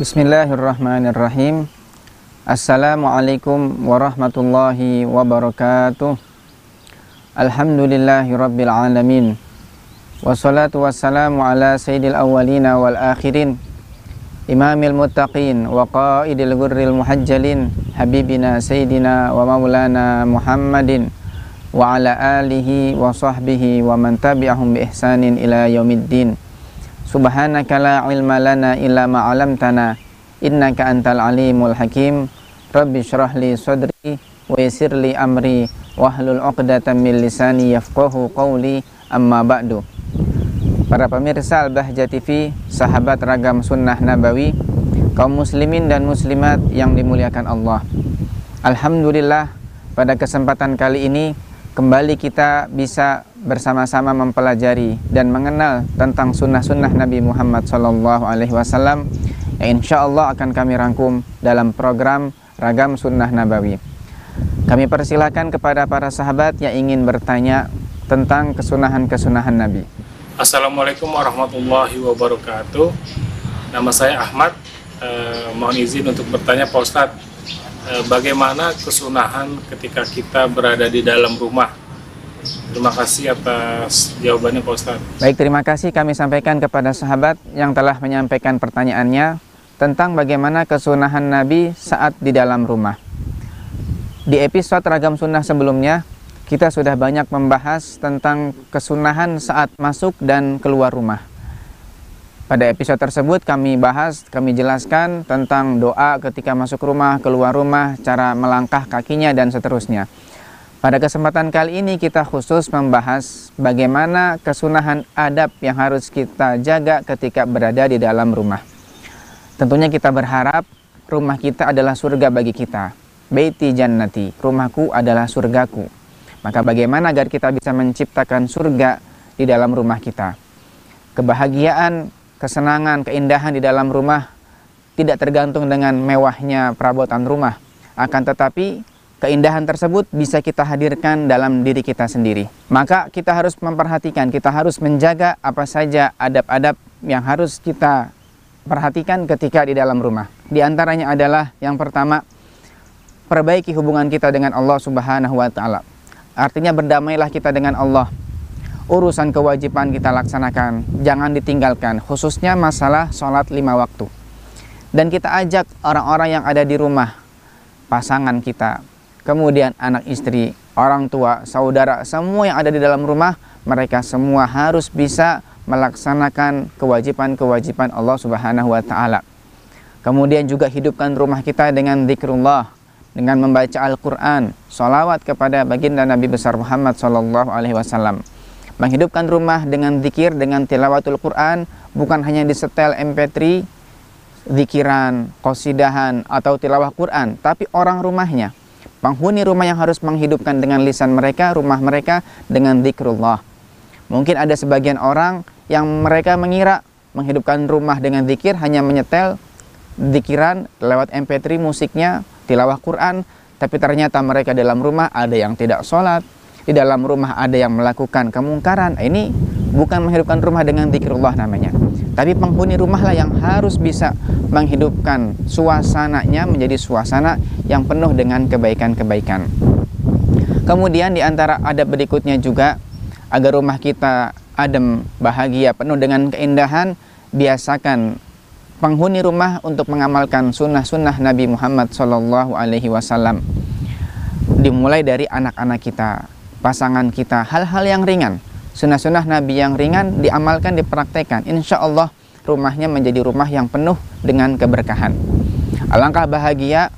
Bismillahirrahmanirrahim. Assalamualaikum warahmatullahi wabarakatuh. Alhamdulillahirabbil alamin. Wassalatu wassalamu ala sayyidil awwalina wal akhirin, imamil muttaqin wa qaidil ghurril muhajjalin, habibina sayyidina wa maulana Muhammadin wa ala alihi wa sahbihi wa man tabi'ahum bi ihsanin ila yaumiddin. Subhanaka la ilma lana illa ma 'allamtana innaka antal alimul hakim. Rabbi shrah li sadri wa yassir li amri wahlul 'uqdatam min lisani yafqahu qawli, amma ba'du. Para pemirsa Al-Bahjah TV, sahabat ragam sunnah nabawi, kaum muslimin dan muslimat yang dimuliakan Allah. Alhamdulillah, pada kesempatan kali ini kembali kita bisa bersama-sama mempelajari dan mengenal tentang sunnah-sunnah Nabi Muhammad SAW yang insya Allah akan kami rangkum dalam program Ragam Sunnah Nabawi. Kami persilakan kepada para sahabat yang ingin bertanya tentang kesunahan-kesunahan Nabi. Assalamualaikum warahmatullahi wabarakatuh. Nama saya Ahmad. Mohon izin untuk bertanya Pak Ustadz, bagaimana kesunahan ketika kita berada di dalam rumah? Terima kasih atas jawabannya Pak Ustadz. Baik, terima kasih kami sampaikan kepada sahabat yang telah menyampaikan pertanyaannya tentang bagaimana kesunahan Nabi saat di dalam rumah. Di episode Ragam Sunnah sebelumnya, kita sudah banyak membahas tentang kesunahan saat masuk dan keluar rumah. Pada episode tersebut kami jelaskan tentang doa ketika masuk rumah, keluar rumah, cara melangkah kakinya, dan seterusnya. Pada kesempatan kali ini kita khusus membahas bagaimana kesunahan adab yang harus kita jaga ketika berada di dalam rumah. Tentunya kita berharap rumah kita adalah surga bagi kita. Baiti jannati, rumahku adalah surgaku. Maka bagaimana agar kita bisa menciptakan surga di dalam rumah kita? Kebahagiaan, kesenangan, keindahan di dalam rumah tidak tergantung dengan mewahnya perabotan rumah. Akan tetapi keindahan tersebut bisa kita hadirkan dalam diri kita sendiri. Maka kita harus memperhatikan, kita harus menjaga apa saja adab-adab yang harus kita perhatikan ketika di dalam rumah. Di antaranya adalah yang pertama, perbaiki hubungan kita dengan Allah Subhanahu wa Ta'ala. Artinya berdamailah kita dengan Allah. Urusan kewajiban kita laksanakan, jangan ditinggalkan, khususnya masalah sholat 5 waktu. Dan kita ajak orang-orang yang ada di rumah, pasangan kita, kemudian anak istri, orang tua, saudara, semua yang ada di dalam rumah, mereka semua harus bisa melaksanakan kewajiban-kewajiban Allah Subhanahu wa Ta'ala. Kemudian juga hidupkan rumah kita dengan zikrullah, dengan membaca Al-Quran, sholawat kepada baginda Nabi besar Muhammad SAW. Menghidupkan rumah dengan zikir, dengan tilawatul Quran, bukan hanya disetel MP3, zikiran, qasidahan, atau tilawah Quran, tapi orang rumahnya, penghuni rumah yang harus menghidupkan dengan lisan mereka, rumah mereka dengan zikrullah. Mungkin ada sebagian orang yang mereka mengira menghidupkan rumah dengan zikir hanya menyetel zikiran lewat MP3 musiknya, tilawah Quran, tapi ternyata mereka dalam rumah ada yang tidak sholat, di dalam rumah ada yang melakukan kemungkaran. Ini bukan menghidupkan rumah dengan zikrullah namanya. Tapi penghuni rumahlah yang harus bisa menghidupkan suasananya menjadi suasana yang penuh dengan kebaikan-kebaikan. Kemudian di antara adab berikutnya juga, agar rumah kita adem, bahagia, penuh dengan keindahan, biasakan penghuni rumah untuk mengamalkan sunnah-sunnah Nabi Muhammad SAW. Dimulai dari anak-anak kita, pasangan kita, hal-hal yang ringan, sunnah-sunnah Nabi yang ringan diamalkan, dipraktekkan. Insya Allah rumahnya menjadi rumah yang penuh dengan keberkahan. Alangkah bahagia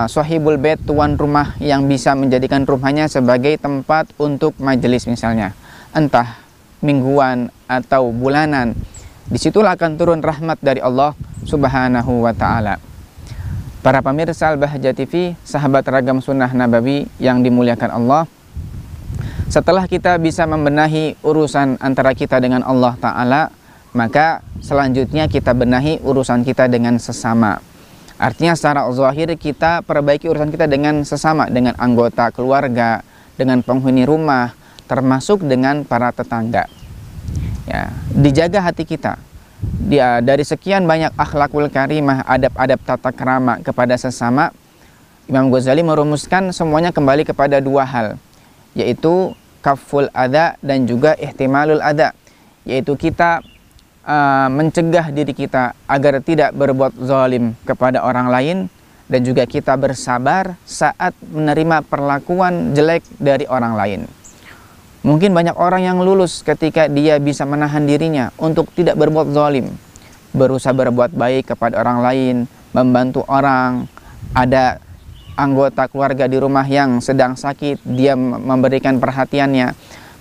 sahibul bait, tuan rumah yang bisa menjadikan rumahnya sebagai tempat untuk majelis misalnya, entah mingguan atau bulanan. Disitulah akan turun rahmat dari Allah Subhanahu wa Ta'ala. Para pemirsa Al-Bahjah TV, sahabat ragam sunnah nabawi yang dimuliakan Allah, setelah kita bisa membenahi urusan antara kita dengan Allah Ta'ala, maka selanjutnya kita benahi urusan kita dengan sesama. Artinya secara zahir kita perbaiki urusan kita dengan sesama, dengan anggota keluarga, dengan penghuni rumah, termasuk dengan para tetangga. Ya, dijaga hati kita. Dari sekian banyak akhlakul karimah, adab-adab tata krama kepada sesama, Imam Ghazali merumuskan semuanya kembali kepada dua hal, yaitu kaful adha dan juga ihtimalul adha, yaitu kita mencegah diri kita agar tidak berbuat zalim kepada orang lain, dan juga kita bersabar saat menerima perlakuan jelek dari orang lain. Mungkin banyak orang yang lulus ketika dia bisa menahan dirinya untuk tidak berbuat zalim, berusaha berbuat baik kepada orang lain, membantu orang. Ada anggota keluarga di rumah yang sedang sakit, dia memberikan perhatiannya.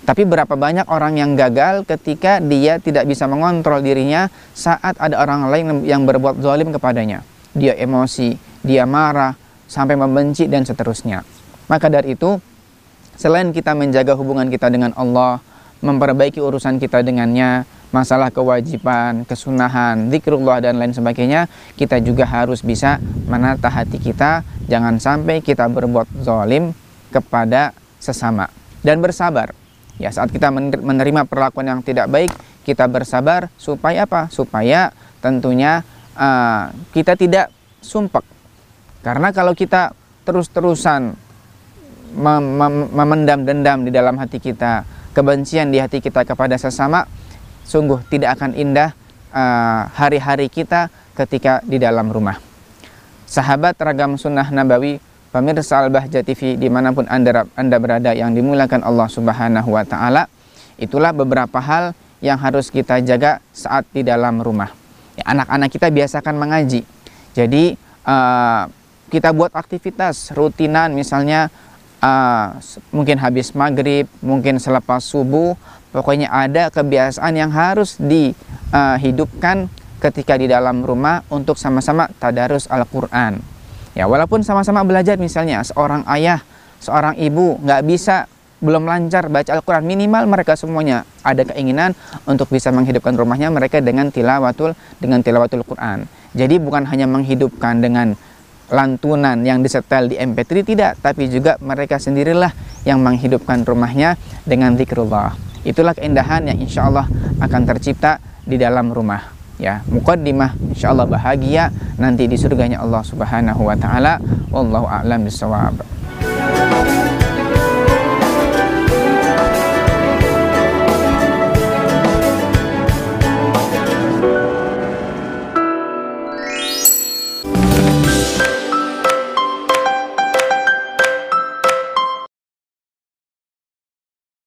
Tapi berapa banyak orang yang gagal ketika dia tidak bisa mengontrol dirinya saat ada orang lain yang berbuat zalim kepadanya. Dia emosi, dia marah, sampai membenci dan seterusnya. Maka dari itu, selain kita menjaga hubungan kita dengan Allah, memperbaiki urusan kita dengannya, masalah kewajiban, kesunahan, zikrullah dan lain sebagainya, kita juga harus bisa menata hati kita, jangan sampai kita berbuat zalim kepada sesama. Dan bersabar. Ya, saat kita menerima perlakuan yang tidak baik, kita bersabar supaya apa? Supaya tentunya kita tidak sumpek. Karena kalau kita terus-terusan memendam dendam di dalam hati kita, kebencian di hati kita kepada sesama, sungguh tidak akan indah hari-hari kita ketika di dalam rumah. Sahabat Ragam Sunnah Nabawi, pemirsa Al-Bahjah TV dimanapun anda berada yang dimuliakan Allah Subhanahu wa Ta'ala, itulah beberapa hal yang harus kita jaga saat di dalam rumah. Ya, anak-anak kita biasakan mengaji, jadi kita buat aktivitas rutinan, misalnya mungkin habis maghrib, mungkin selepas subuh, pokoknya ada kebiasaan yang harus dihidupkan ketika di dalam rumah untuk sama-sama tadarus Al-Quran. Ya, walaupun sama-sama belajar, misalnya seorang ayah, seorang ibu nggak bisa, belum lancar baca Al-Quran, minimal mereka semuanya ada keinginan untuk bisa menghidupkan rumahnya mereka dengan tilawatul Quran. Jadi bukan hanya menghidupkan dengan lantunan yang disetel di MP3, tidak, tapi juga mereka sendirilah yang menghidupkan rumahnya dengan zikrullah. Itulah keindahan yang insya Allah akan tercipta di dalam rumah. Ya, muqaddimah insya Allah bahagia nanti di surganya Allah Subhanahu wa Ta'ala. Wallahu a'lam bishawab.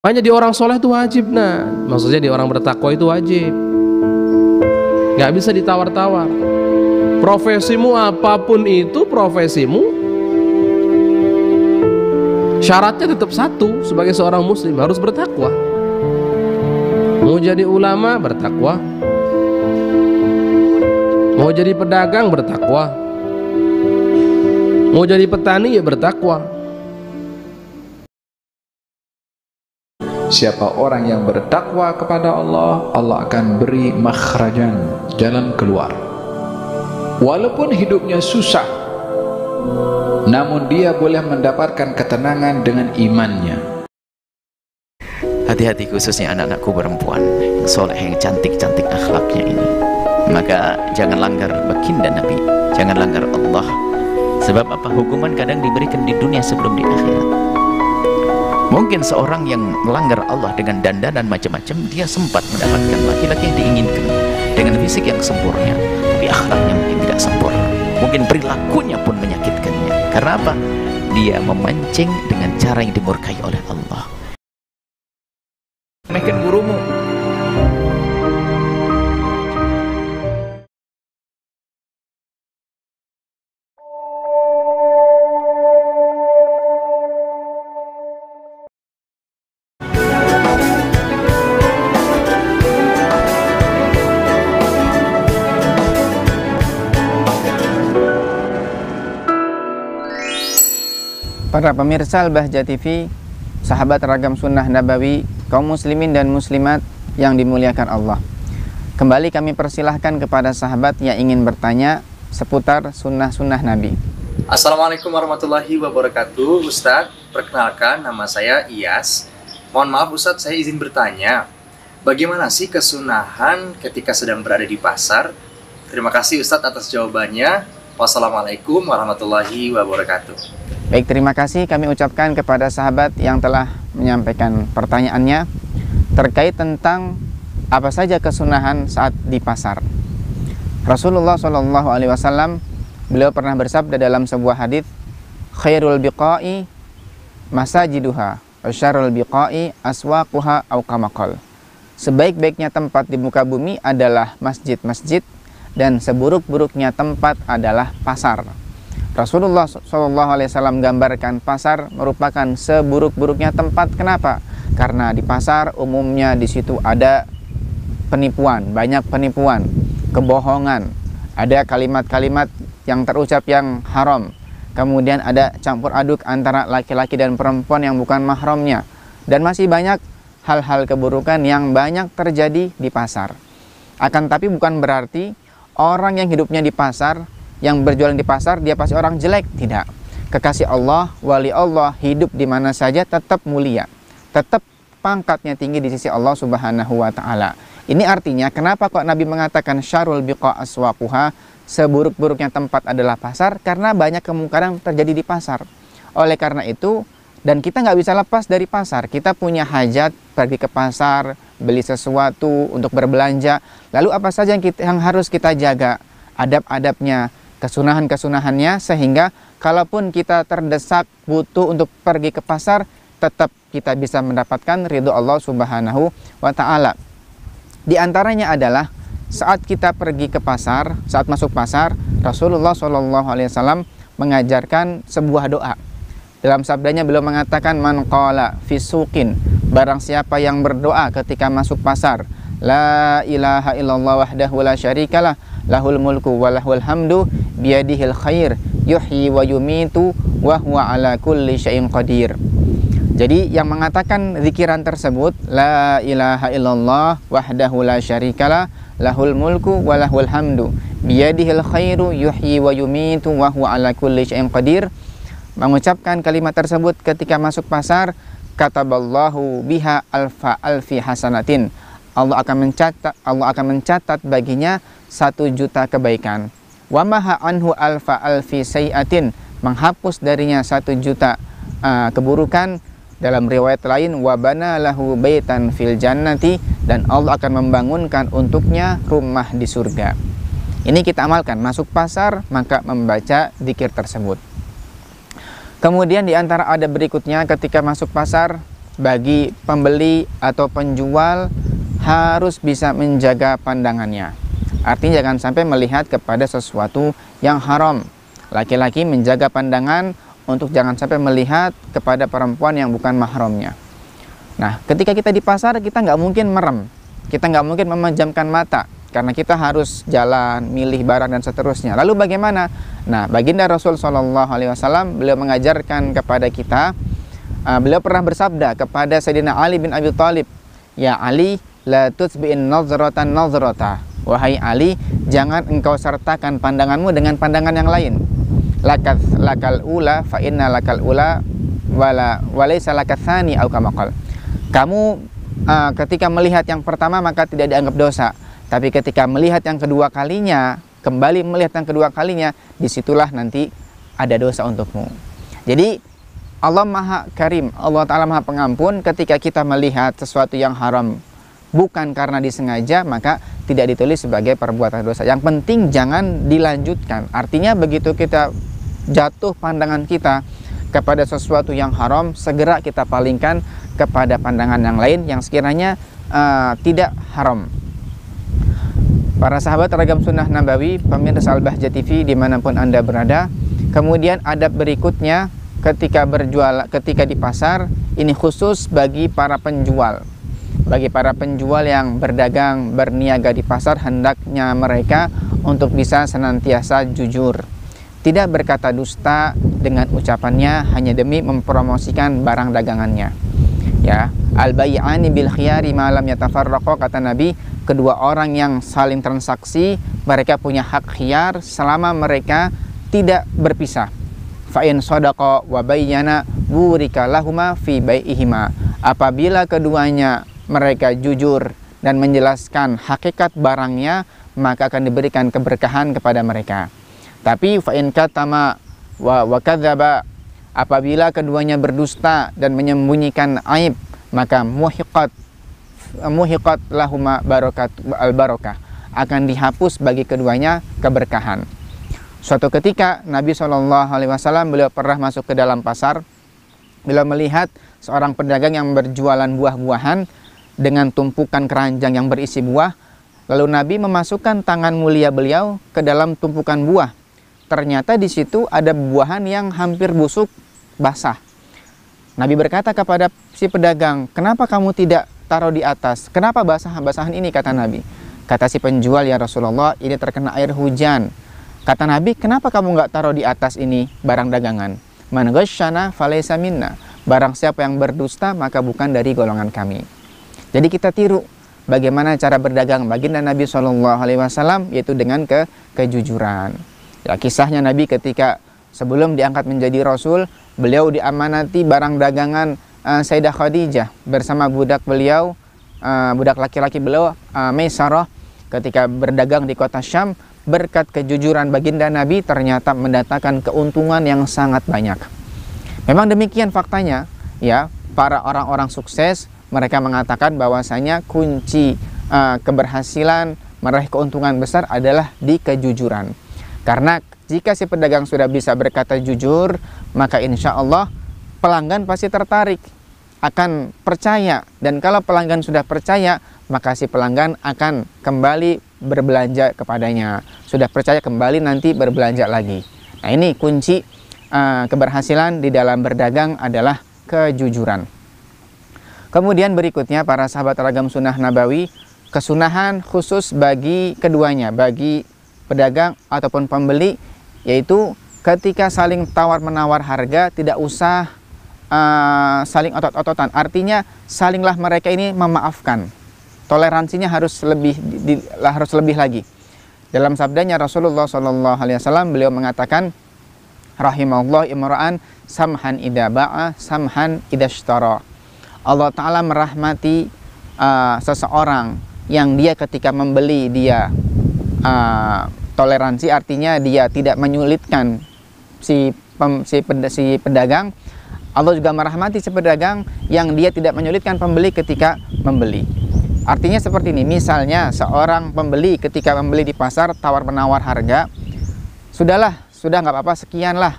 Makanya di orang soleh itu wajib, nah, maksudnya di orang bertakwa itu wajib, nggak bisa ditawar-tawar. Profesimu apapun itu profesimu, syaratnya tetap satu, sebagai seorang muslim harus bertakwa. Mau jadi ulama bertakwa, mau jadi pedagang bertakwa, mau jadi petani ya bertakwa. Siapa orang yang bertakwa kepada Allah, Allah akan beri makhrajan, jalan keluar. Walaupun hidupnya susah, namun dia boleh mendapatkan ketenangan dengan imannya. Hati-hati, khususnya anak-anakku perempuan yang soleh, yang cantik-cantik akhlaknya ini. Maka jangan langgar baginda Nabi, jangan langgar Allah. Sebab apa? Hukuman kadang diberikan di dunia sebelum di akhirat. Mungkin seorang yang melanggar Allah dengan dandanan macam-macam, dia sempat mendapatkan laki-laki yang diinginkan dengan fisik yang sempurna, tapi akhlaknya mungkin tidak sempurna. Mungkin perilakunya pun menyakitkannya. Karena apa? Dia memancing dengan cara yang dimurkai oleh Allah. Mungkin gurumu. Para pemirsa Al-Bahjah TV, sahabat Ragam Sunnah Nabawi, kaum muslimin dan muslimat yang dimuliakan Allah. Kembali kami persilahkan kepada sahabat yang ingin bertanya seputar sunnah-sunnah Nabi. Assalamualaikum warahmatullahi wabarakatuh. Ustadz, perkenalkan nama saya Iyas. Mohon maaf Ustadz, saya izin bertanya. bagaimana sih kesunahan ketika sedang berada di pasar? Terima kasih Ustadz atas jawabannya. Wassalamualaikum warahmatullahi wabarakatuh. Baik, terima kasih kami ucapkan kepada sahabat yang telah menyampaikan pertanyaannya terkait tentang apa saja kesunahan saat di pasar. Rasulullah SAW beliau pernah bersabda dalam sebuah hadis, khairul biqa'i masajiduha wa syarrul biqa'i aswaquha au kama qala. Sebaik-baiknya tempat di muka bumi adalah masjid-masjid dan seburuk-buruknya tempat adalah pasar. Rasulullah SAW gambarkan pasar merupakan seburuk-buruknya tempat. Kenapa? Karena di pasar umumnya di situ ada penipuan, banyak penipuan, kebohongan, ada kalimat-kalimat yang terucap yang haram, kemudian ada campur aduk antara laki-laki dan perempuan yang bukan mahramnya, dan masih banyak hal-hal keburukan yang banyak terjadi di pasar. Akan tapi bukan berarti orang yang hidupnya di pasar, yang berjualan di pasar, dia pasti orang jelek. Tidak. Kekasih Allah, wali Allah, hidup di mana saja tetap mulia, tetap pangkatnya tinggi di sisi Allah Subhanahu wa Ta'ala. Ini artinya kenapa kok Nabi mengatakan syarul biqa aswaquha, seburuk-buruknya tempat adalah pasar, karena banyak kemungkaran terjadi di pasar. Oleh karena itu, dan kita nggak bisa lepas dari pasar. Kita punya hajat pergi ke pasar, beli sesuatu untuk berbelanja. Lalu apa saja yang harus kita jaga? Adab-adabnya, kesunahan-kesunahannya, sehingga kalaupun kita terdesak butuh untuk pergi ke pasar, tetap kita bisa mendapatkan ridho Allah Subhanahu wa Ta'ala. Di antaranya adalah saat kita pergi ke pasar, saat masuk pasar, Rasulullah SAW mengajarkan sebuah doa. Dalam sabdanya beliau mengatakan, man qala fi suqin, barang siapa yang berdoa ketika masuk pasar, la ilaha illallah wahdahu la syarikalah, lahul mulku wa lahul hamdu biyadihil khair, yuhyi wa yumitu wa huwa ala kulli syai'in qadir. Jadi yang mengatakan zikiran tersebut, la ilaha illallah wahdahu la syarikalah, lahul mulku wa lahul hamdu biyadihil khairu, yuhyi wa yumitu wa huwa ala kulli syai'in qadir, mengucapkan kalimat tersebut ketika masuk pasar, kataballahu biha alfi hasanatin, Allah akan mencatat baginya 1.000.000 kebaikan. Wa maha anhu alfi sayiatin, menghapus darinya 1.000.000 keburukan. Dalam riwayat lain, wa bana lahu baitan fil jannati, dan Allah akan membangunkan untuknya rumah di surga. Ini kita amalkan, masuk pasar maka membaca zikir tersebut. Kemudian di antara adab berikutnya ketika masuk pasar, bagi pembeli atau penjual harus bisa menjaga pandangannya. Artinya jangan sampai melihat kepada sesuatu yang haram. Laki-laki menjaga pandangan untuk jangan sampai melihat kepada perempuan yang bukan mahramnya. Nah, ketika kita di pasar, kita nggak mungkin merem, kita nggak mungkin memejamkan mata, karena kita harus jalan, milih barang dan seterusnya. Lalu bagaimana? Nah, baginda Rasul SAW beliau mengajarkan kepada kita, beliau pernah bersabda kepada Sayyidina Ali bin Abi Thalib, ya Ali, la tutsbi'in nazratan nazrata, wahai Ali, jangan engkau sertakan pandanganmu dengan pandangan yang lain. Lakal ula fa inna lakal ula walaysa lakatsani au kama qala. Kamu ketika melihat yang pertama maka tidak dianggap dosa, tapi ketika melihat yang kedua kalinya, kembali melihat yang kedua kalinya, disitulah nanti ada dosa untukmu. Jadi Allah Maha Karim, Allah Ta'ala Maha Pengampun. Ketika kita melihat sesuatu yang haram bukan karena disengaja, maka tidak ditulis sebagai perbuatan dosa. Yang penting jangan dilanjutkan. Artinya begitu kita jatuh pandangan kita kepada sesuatu yang haram, segera kita palingkan kepada pandangan yang lain yang sekiranya tidak haram. Para sahabat Ragam Sunnah Nabawi, pemirsa Al-Bahjah TV dimanapun Anda berada, kemudian adab berikutnya ketika ketika di pasar, ini khusus bagi para penjual. Bagi para penjual yang berdagang, berniaga di pasar, hendaknya mereka untuk bisa senantiasa jujur, tidak berkata dusta dengan ucapannya hanya demi mempromosikan barang dagangannya. Ya, al-bai'ani bil khiyari ma lam yatafarraqa, kata Nabi, kedua orang yang saling transaksi mereka punya hak khiyar selama mereka tidak berpisah. Fa in sadaqa wa bayyana burika lahuma fi bai'ihima. Apabila keduanya mereka jujur dan menjelaskan hakikat barangnya, maka akan diberikan keberkahan kepada mereka. Tapi fa in katama wa kadzaba, apabila keduanya berdusta dan menyembunyikan aib, maka muhiqat lahuma al-barakah, akan dihapus bagi keduanya keberkahan. Suatu ketika Nabi SAW beliau pernah masuk ke dalam pasar. Beliau melihat seorang pedagang yang berjualan buah-buahan dengan tumpukan keranjang yang berisi buah. Lalu Nabi memasukkan tangan mulia beliau ke dalam tumpukan buah. Ternyata di situ ada buahan yang hampir busuk, basah. Nabi berkata kepada si pedagang, "Kenapa kamu tidak taruh di atas? Kenapa basahan ini?" kata Nabi. Kata si penjual, "Ya Rasulullah, ini terkena air hujan." Kata Nabi, "Kenapa kamu nggak taruh di atas ini barang dagangan? Man ghasyana falaysa minna." Barang siapa yang berdusta maka bukan dari golongan kami. Jadi kita tiru bagaimana cara berdagang baginda Nabi SAW, yaitu dengan kejujuran. Ya, kisahnya Nabi ketika sebelum diangkat menjadi Rasul, beliau diamanati barang dagangan Sayyidah Khadijah bersama budak beliau, budak laki-laki beliau, Maisarah, ketika berdagang di kota Syam. Berkat kejujuran baginda Nabi ternyata mendatangkan keuntungan yang sangat banyak. Memang demikian faktanya, ya, para orang-orang sukses mereka mengatakan bahwasanya kunci keberhasilan meraih keuntungan besar adalah di kejujuran. Karena jika si pedagang sudah bisa berkata jujur, maka insya Allah pelanggan pasti tertarik, akan percaya. Dan kalau pelanggan sudah percaya, maka si pelanggan akan kembali berbelanja kepadanya. Sudah percaya kembali nanti berbelanja lagi. Nah, ini kunci keberhasilan di dalam berdagang adalah kejujuran. Kemudian berikutnya para sahabat ragam sunnah nabawi, kesunahan khusus bagi keduanya, bagi pedagang ataupun pembeli, yaitu ketika saling tawar-menawar harga tidak usah saling otot-ototan. Artinya salinglah mereka ini memaafkan. Toleransinya harus lebih lagi. Dalam sabdanya Rasulullah SAW, beliau mengatakan, "Rahimallahu imra'an samhan idza ba'a samhan idza ishtara." Allah Ta'ala merahmati seseorang yang dia ketika membeli dia toleransi, artinya dia tidak menyulitkan si pedagang. Allah juga merahmati si pedagang yang dia tidak menyulitkan pembeli ketika membeli. Artinya seperti ini, misalnya seorang pembeli ketika membeli di pasar tawar-menawar harga, sudah nggak apa-apa, sekian lah.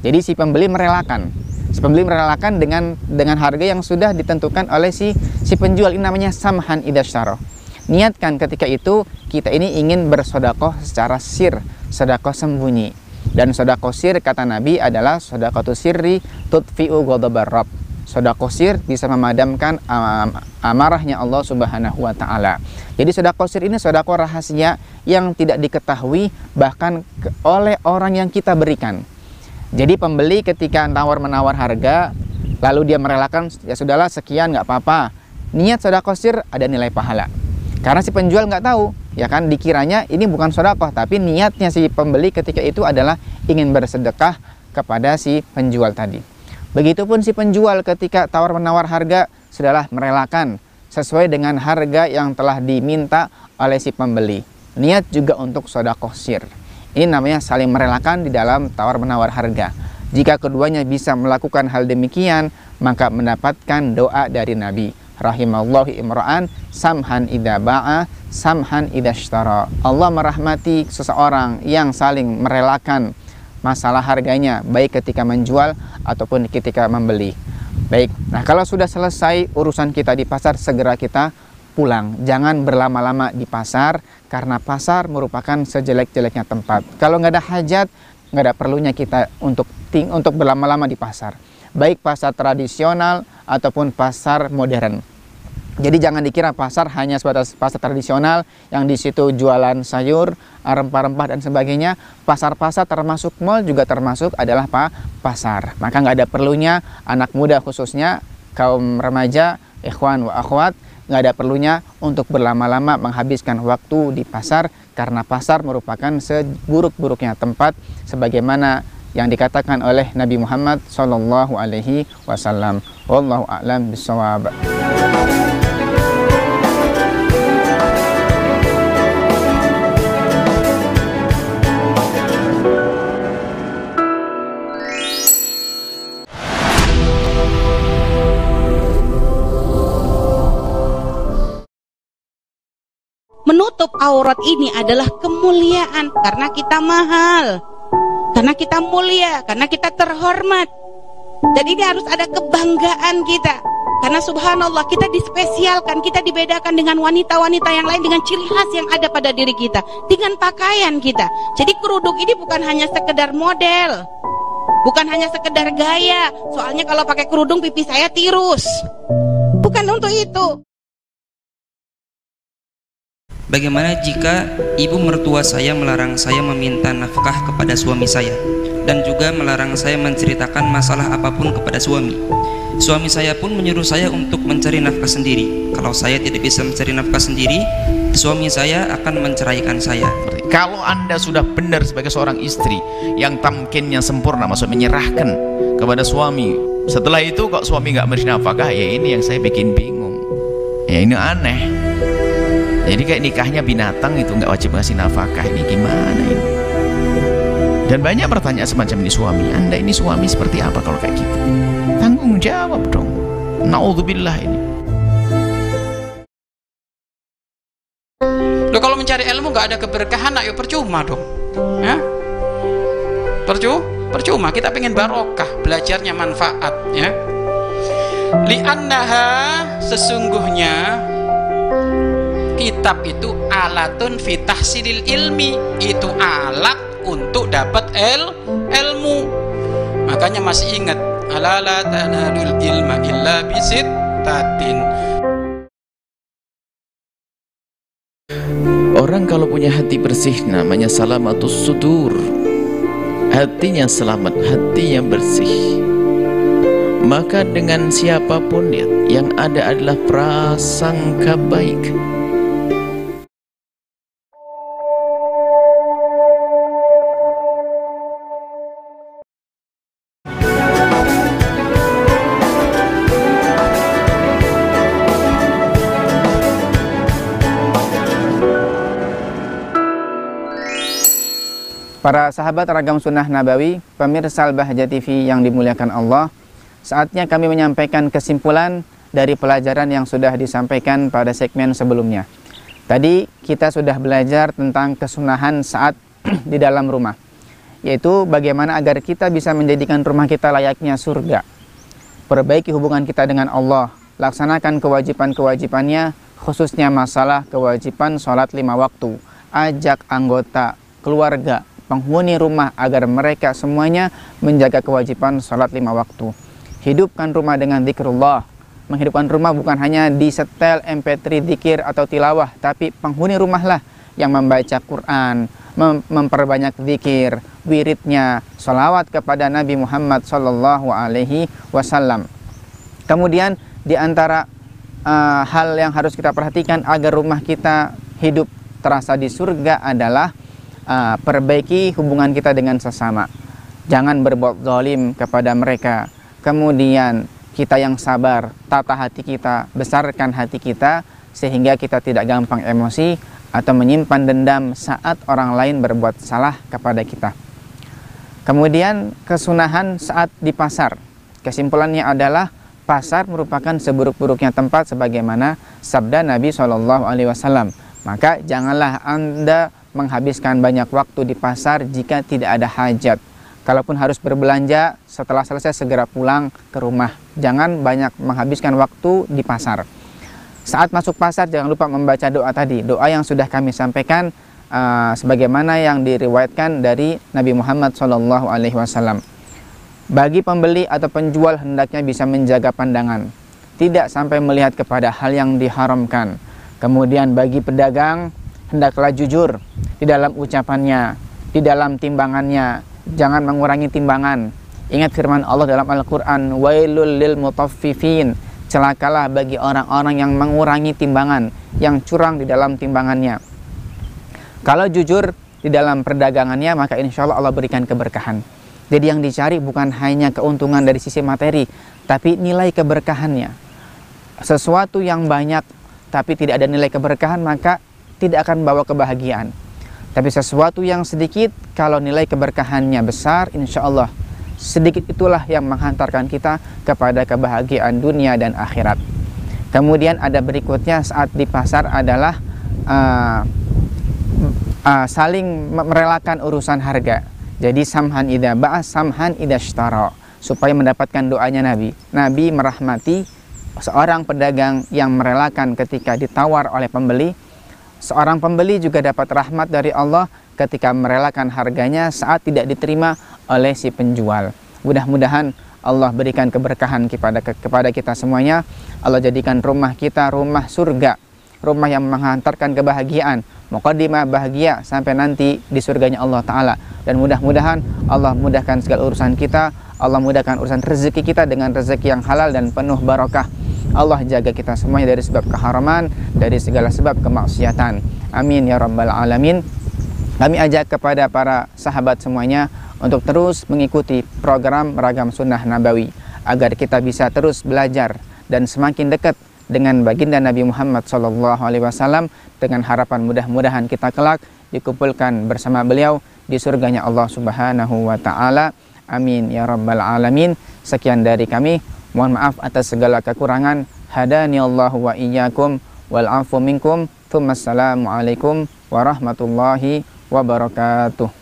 Jadi si pembeli merelakan. Si pembeli merelakan dengan harga yang sudah ditentukan oleh si penjual. Ini namanya samhan idza ishtara. Niatkan ketika itu kita ini ingin bersodakoh secara sir, sodakoh sembunyi. Dan sodakoh sir kata Nabi adalah sodakoh sirri tudfi'u ghadabar rabb. Sodakoh sir bisa memadamkan amarahnya Allah Subhanahu wa Ta'ala. Jadi sodakoh sir ini sodakoh rahasia yang tidak diketahui bahkan oleh orang yang kita berikan. Jadi pembeli ketika tawar-menawar harga, lalu dia merelakan, ya sudahlah sekian, nggak apa-apa. Niat sodakoh sir ada nilai pahala. Karena si penjual nggak tahu, ya kan, dikiranya ini bukan sodakoh, tapi niatnya si pembeli ketika itu adalah ingin bersedekah kepada si penjual tadi. Begitupun si penjual ketika tawar-menawar harga, sudahlah merelakan sesuai dengan harga yang telah diminta oleh si pembeli. Niat juga untuk sodakoh sir. Ini namanya saling merelakan di dalam tawar-menawar harga. Jika keduanya bisa melakukan hal demikian, maka mendapatkan doa dari Nabi. Rahimallahu imra'an samhan idza ba'a samhan idza ishtara. Allah merahmati seseorang yang saling merelakan masalah harganya, baik ketika menjual ataupun ketika membeli. Baik, nah kalau sudah selesai urusan kita di pasar, segera kita pulang. Jangan berlama-lama di pasar, karena pasar merupakan sejelek-jeleknya tempat. Kalau nggak ada hajat, nggak ada perlunya kita untuk berlama-lama di pasar. Baik pasar tradisional ataupun pasar modern. Jadi jangan dikira pasar hanya sebatas pasar tradisional yang di situ jualan sayur, rempah-rempah dan sebagainya. Pasar-pasar termasuk mal juga termasuk adalah pasar. Maka nggak ada perlunya anak muda khususnya kaum remaja, ikhwan wa akhwat, nggak ada perlunya untuk berlama-lama menghabiskan waktu di pasar, karena pasar merupakan seburuk-buruknya tempat sebagaimana yang dikatakan oleh Nabi Muhammad SAW. Wallahu a'lam bishawab. menutup aurat ini adalah kemuliaan, karena kita mahal, karena kita mulia, karena kita terhormat. Jadi ini harus ada kebanggaan kita, karena subhanallah kita dispesialkan, kita dibedakan dengan wanita-wanita yang lain dengan ciri khas yang ada pada diri kita, dengan pakaian kita. Jadi kerudung ini bukan hanya sekedar model, bukan hanya sekedar gaya. Soalnya kalau pakai kerudung pipi saya tirus, bukan untuk itu. Bagaimana jika ibu mertua saya melarang saya meminta nafkah kepada suami saya, dan juga melarang saya menceritakan masalah apapun kepada suami? Suami saya pun menyuruh saya untuk mencari nafkah sendiri. Kalau saya tidak bisa mencari nafkah sendiri, suami saya akan menceraikan saya. Kalau Anda sudah benar sebagai seorang istri yang tamkinnya sempurna, maksud menyerahkan kepada suami, setelah itu kok suami nggak memberi nafkah, ya ini yang saya bikin bingung. Ya ini aneh. Jadi kayak nikahnya binatang itu nggak wajib ngasih nafkah, ini gimana ini? Dan banyak pertanyaan semacam ini, suami Anda ini suami seperti apa kalau kayak gitu? Tanggung jawab dong. Naudzubillah ini. Loh, kalau mencari ilmu nggak ada keberkahan, ayo percuma dong. Ya? Percuma. Kita pengen barokah, belajarnya manfaat. Ya. Li'annaha, sesungguhnya kitab itu alatun fitahsilil ilmi, itu alat untuk dapat ilmu. Makanya masih ingat, ala la tanalul ilma illa bisittatin. Orang kalau punya hati bersih namanya salamatus sudur, hatinya selamat, hatinya bersih, maka dengan siapapun dia, yang ada adalah prasangka baik. Para sahabat Ragam Sunnah Nabawi, pemirsa Al-Bahjah TV yang dimuliakan Allah, saatnya kami menyampaikan kesimpulan dari pelajaran yang sudah disampaikan pada segmen sebelumnya. Tadi kita sudah belajar tentang kesunahan saat di dalam rumah, yaitu bagaimana agar kita bisa menjadikan rumah kita layaknya surga. Perbaiki hubungan kita dengan Allah, laksanakan kewajiban-kewajibannya, khususnya masalah kewajiban sholat 5 waktu. Ajak anggota keluarga, penghuni rumah agar mereka semuanya menjaga kewajiban sholat 5 waktu. Hidupkan rumah dengan zikrullah. Menghidupkan rumah bukan hanya di setel MP3 zikir atau tilawah, tapi penghuni rumahlah yang membaca Quran, memperbanyak zikir, wiridnya, sholawat kepada Nabi Muhammad SAW. Kemudian di antara hal yang harus kita perhatikan agar rumah kita hidup terasa di surga adalah perbaiki hubungan kita dengan sesama. Jangan berbuat zalim kepada mereka. Kemudian kita yang sabar, tata hati kita, besarkan hati kita sehingga kita tidak gampang emosi atau menyimpan dendam saat orang lain berbuat salah kepada kita. Kemudian kesunahan saat di pasar. Kesimpulannya adalah pasar merupakan seburuk-buruknya tempat sebagaimana sabda Nabi SAW. Maka janganlah Anda menghabiskan banyak waktu di pasar jika tidak ada hajat. Kalaupun harus berbelanja, setelah selesai segera pulang ke rumah. Jangan banyak menghabiskan waktu di pasar. Saat masuk pasar jangan lupa membaca doa tadi, doa yang sudah kami sampaikan sebagaimana yang diriwayatkan dari Nabi Muhammad SAW. Bagi pembeli atau penjual hendaknya bisa menjaga pandangan, tidak sampai melihat kepada hal yang diharamkan. Kemudian bagi pedagang hendaklah jujur di dalam ucapannya, di dalam timbangannya, jangan mengurangi timbangan. Ingat firman Allah dalam Al-Quran, wailul lil mutaffifin, celakalah bagi orang-orang yang mengurangi timbangan, yang curang di dalam timbangannya. Kalau jujur di dalam perdagangannya, maka insya Allah Allah berikan keberkahan. Jadi yang dicari bukan hanya keuntungan dari sisi materi, tapi nilai keberkahannya. Sesuatu yang banyak tapi tidak ada nilai keberkahan, maka tidak akan bawa kebahagiaan. Tapi sesuatu yang sedikit, kalau nilai keberkahannya besar, insya Allah sedikit itulah yang menghantarkan kita kepada kebahagiaan dunia dan akhirat. Kemudian ada berikutnya saat di pasar adalah saling merelakan urusan harga. Jadi samhan idza ba'a samhan idza ishtara, supaya mendapatkan doanya Nabi. Nabi merahmati seorang pedagang yang merelakan ketika ditawar oleh pembeli. Seorang pembeli juga dapat rahmat dari Allah ketika merelakan harganya saat tidak diterima oleh si penjual. Mudah-mudahan Allah berikan keberkahan kepada kita semuanya. Allah jadikan rumah kita rumah surga, rumah yang menghantarkan kebahagiaan, muqaddimah bahagia sampai nanti di surganya Allah Ta'ala. Dan mudah-mudahan Allah mudahkan segala urusan kita, Allah mudahkan urusan rezeki kita dengan rezeki yang halal dan penuh barakah. Allah jaga kita semuanya dari sebab keharaman, dari segala sebab kemaksiatan. Amin ya rabbal alamin. Kami ajak kepada para sahabat semuanya untuk terus mengikuti program Ragam Sunnah Nabawi, agar kita bisa terus belajar dan semakin dekat dengan baginda Nabi Muhammad SAW, dengan harapan mudah-mudahan kita kelak dikumpulkan bersama beliau di surganya Allah Subhanahu wa Ta'ala. Amin ya rabbal alamin. Sekian dari kami. Mohon maaf atas segala kekurangan. Hadani Allah wa iyyakum wal afu minkum. Assalamualaikum warahmatullahi wabarakatuh.